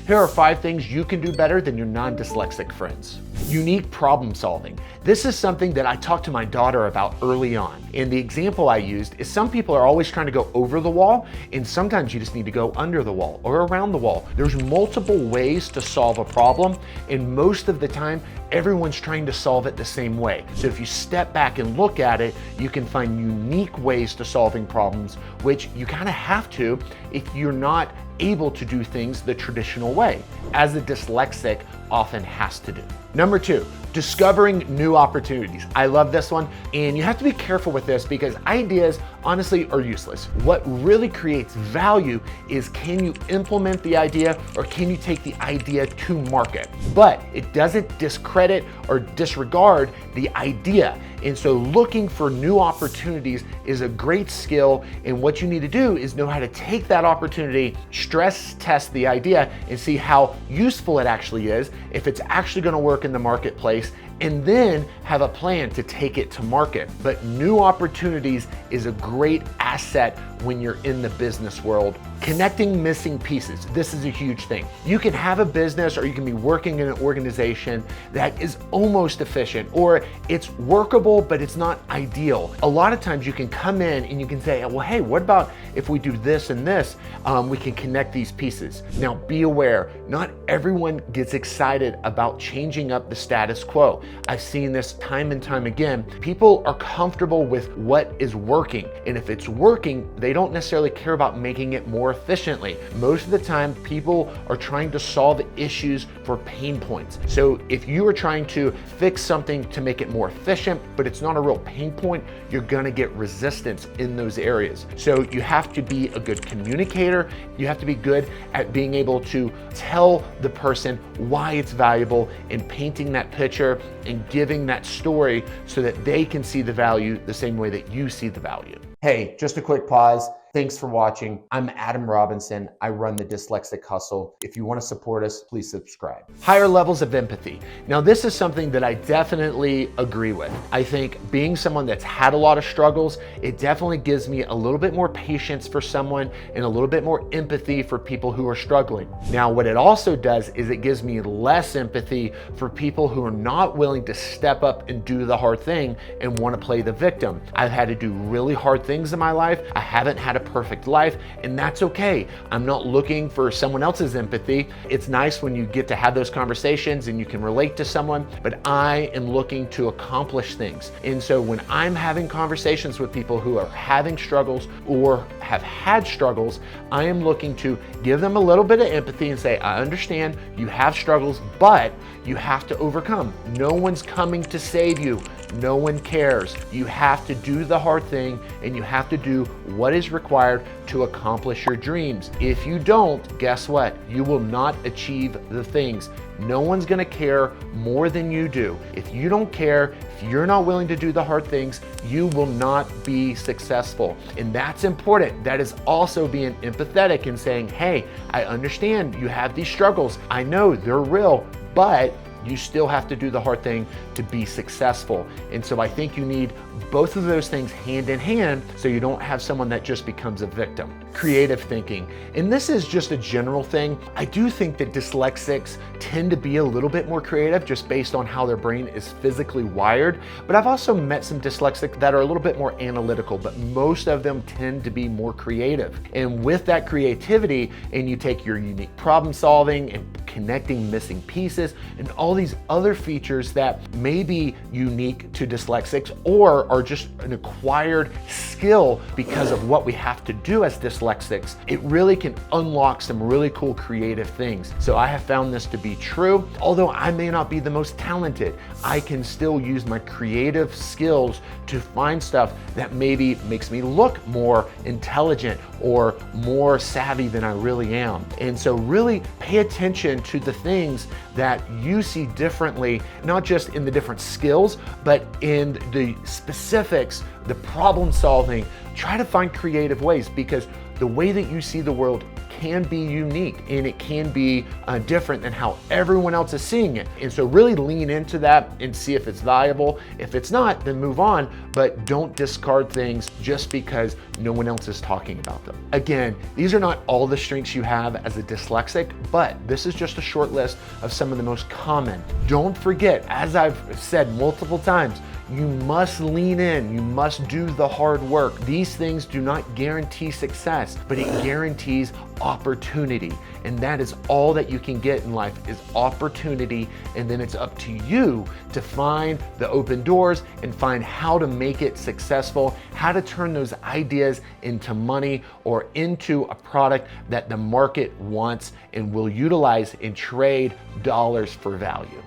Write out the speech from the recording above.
Here are 5 things you can do better than your non-dyslexic friends. Unique problem solving. This is something that I talked to my daughter about early on. And the example I used is some people are always trying to go over the wall, and sometimes you just need to go under the wall or around the wall. There's multiple ways to solve a problem, and most of the time, everyone's trying to solve it the same way. So if you step back and look at it, you can find unique ways to solving problems, which you kind of have to if you're not able to do things the traditional way, as a dyslexic often has to do. Number 2, discovering new opportunities. I love this one, and you have to be careful with this because ideas honestly are useless. What really creates value is, can you implement the idea or can you take the idea to market? But it doesn't discredit or disregard the idea. And so looking for new opportunities is a great skill, and what you need to do is know how to take that opportunity, stress test the idea, and see how useful it actually is, if it's actually going to work in the marketplace, and then have a plan to take it to market. But new opportunities is a great asset when you're in the business world. Connecting missing pieces. This is a huge thing. You can have a business or you can be working in an organization that is almost efficient, or it's workable, but it's not ideal. A lot of times you can come in and you can say, well, hey, what about if we do this and this? We can connect these pieces. Now be aware, not everyone gets excited about changing up the status quo. I've seen this time and time again. People are comfortable with what is working, and if it's working, they don't necessarily care about making it more efficiently. Most of the time, people are trying to solve issues for pain points. So if you are trying to fix something to make it more efficient, but it's not a real pain point, you're gonna get resistance in those areas. So you have to be a good communicator. You have to be good at being able to tell the person why it's valuable and painting that picture and giving that story so that they can see the value the same way that you see the value. Hey, just a quick pause. Thanks for watching. I'm Adam Robinson. I run the Dyslexic Hustle. If you want to support us, please subscribe. Higher levels of empathy. Now, this is something that I definitely agree with. I think being someone that's had a lot of struggles, it definitely gives me a little bit more patience for someone and a little bit more empathy for people who are struggling. Now, what it also does is it gives me less empathy for people who are not willing to step up and do the hard thing and want to play the victim. I've had to do really hard things in my life. I haven't had a perfect life, and that's okay. I'm not looking for someone else's empathy. It's nice when you get to have those conversations and you can relate to someone, but I am looking to accomplish things. And so when I'm having conversations with people who are having struggles or have had struggles, I am looking to give them a little bit of empathy and say, I understand you have struggles, but you have to overcome. No one's coming to save you. No one cares. You have to do the hard thing, and you have to do what is required to accomplish your dreams. If you don't, guess what? You will not achieve the things. No one's gonna care more than you do. If you don't care, if you're not willing to do the hard things, you will not be successful. And that's important. That is also being empathetic and saying, hey, I understand you have these struggles. I know they're real, but you still have to do the hard thing to be successful. And so I think you need both of those things hand in hand so you don't have someone that just becomes a victim. Creative thinking. And this is just a general thing. I do think that dyslexics tend to be a little bit more creative just based on how their brain is physically wired. But I've also met some dyslexics that are a little bit more analytical, but most of them tend to be more creative. And with that creativity, and you take your unique problem solving and connecting missing pieces and all these other features that may be unique to dyslexics or are just an acquired skill because of what we have to do as dyslexics, it really can unlock some really cool creative things. So I have found this to be true. Although I may not be the most talented, I can still use my creative skills to find stuff that maybe makes me look more intelligent or more savvy than I really am. And so really pay attention to the things that you see differently, not just in the different skills, but in the specifics, the problem solving. Try to find creative ways, because the way that you see the world can be unique and it can be different than how everyone else is seeing it. And so really lean into that and see if it's valuable. If it's not, then move on, but don't discard things just because no one else is talking about them. Again, these are not all the strengths you have as a dyslexic, but this is just a short list of some of the most common. Don't forget, as I've said multiple times, you must lean in, you must do the hard work. These things do not guarantee success, but it guarantees opportunity. And that is all that you can get in life is opportunity. And then it's up to you to find the open doors and find how to make it successful, how to turn those ideas into money or into a product that the market wants and will utilize and trade dollars for value.